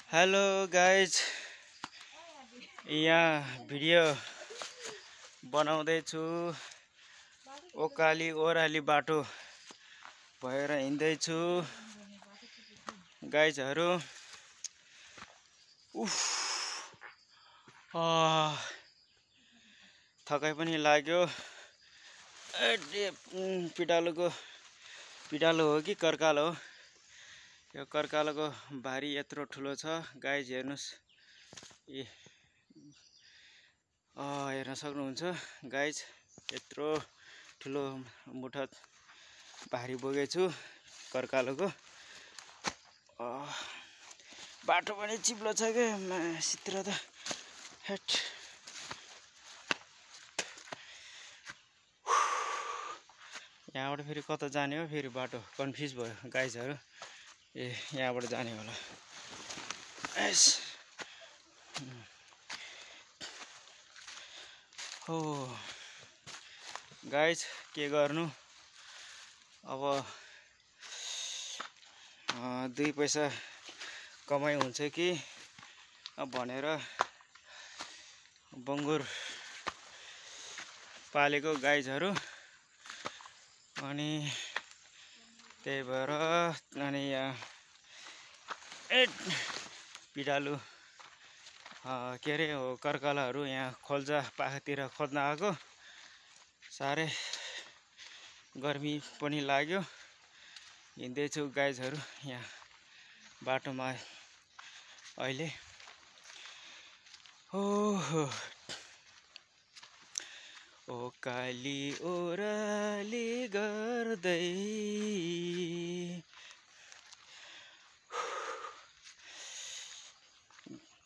Hello guys, यहाँ video बनाउँदैछु। ओकाली ओह्राली बाटो भएर हिँड्दैछु गाइजहरू। थकाइ पनि लाग्यो। पिडालु हो कि कर्कालो हो? यो कर्कालोको भारी यत्रो ठुलो छ गाइज, हेर्नुस्। हेर्न सक्नुहुन्छ गाइज, यत्रो ठुलो मुठा भारी बोकेछु कर्कालोको। बाटो पनि चिप्लो छ क्या मासित्र त। हेट यहाँबाट फेरि कता जाने हो? फेरि बाटो कन्फ्युज भयो गाइजहरू। यहाँबाट जाने होला। हो गाइज, के गर्नु अब। 2 पैसा कमाइ हुन्छ कि भनेर बङ्गुर पालेको गाइजहरू। अनि त्यही भएर अनि यहाँ पिडालु के अरे हो, कर्कालाहरू यहाँ खोल्जा पाखातिर खोज्न आएको। साह्रै गर्मी पनि लाग्यो। हिँड्दैछु गाइजहरू यहाँ बाटोमा अहिले। ओकाली ओह्राली गर्दै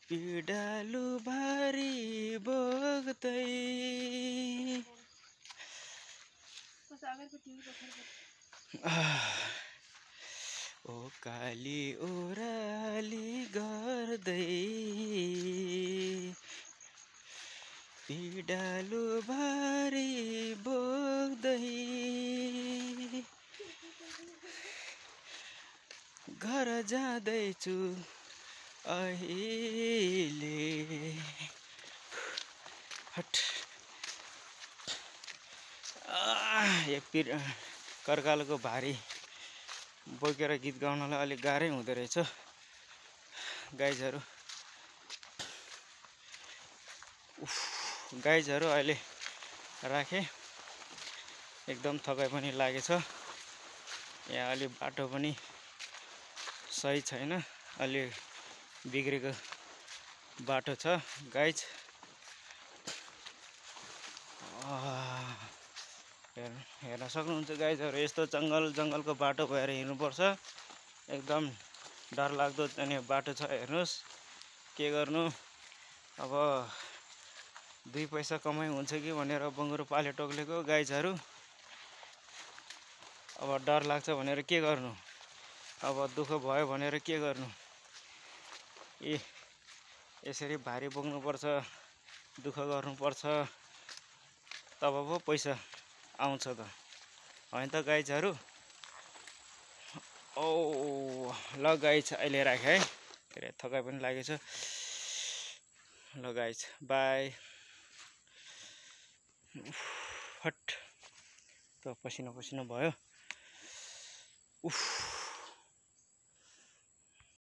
पिडालु भारी बोक्दै ओकाली ओह्राली गर्दै पिडालु भारी बोक्दै घर जाँदैछु अहिले। कर्कालोको भारी बोकेर गीत गाउनलाई अलिक गाह्रै हुँदो रहेछ गाइजहरू। गाइजहरू अहिले राखेँ, एकदम थकाइ पनि लागेछ। यहाँ अलि बाटो पनि सही छैन, अलि बिग्रेको बाटो छ गाइज। हेर्न सक्नुहुन्छ गाइजहरू, यस्तो जङ्गलको बाटो भएर हिँड्नुपर्छ। एकदम डरलाग्दो अनि बाटो छ। हेर्नुहोस्, के गर्नु अब। 2 पैसा कमाइ हुन्छ कि भनेर बङ्गुरो पाले टोक्लेको गाइजहरू। अब डर लाग्छ भनेर के गर्नु, अब दुःख भयो भनेर के गर्नु। यसरी भारी बोक्नुपर्छ, दुःख गर्नुपर्छ, तब पो पैसा आउँछ त, होइन त गाइजहरू। ल गाइज, अहिले राखेँ है, के अरे थकाइ पनि लागेछ। ल गाइज, बाई। पसिना भयो।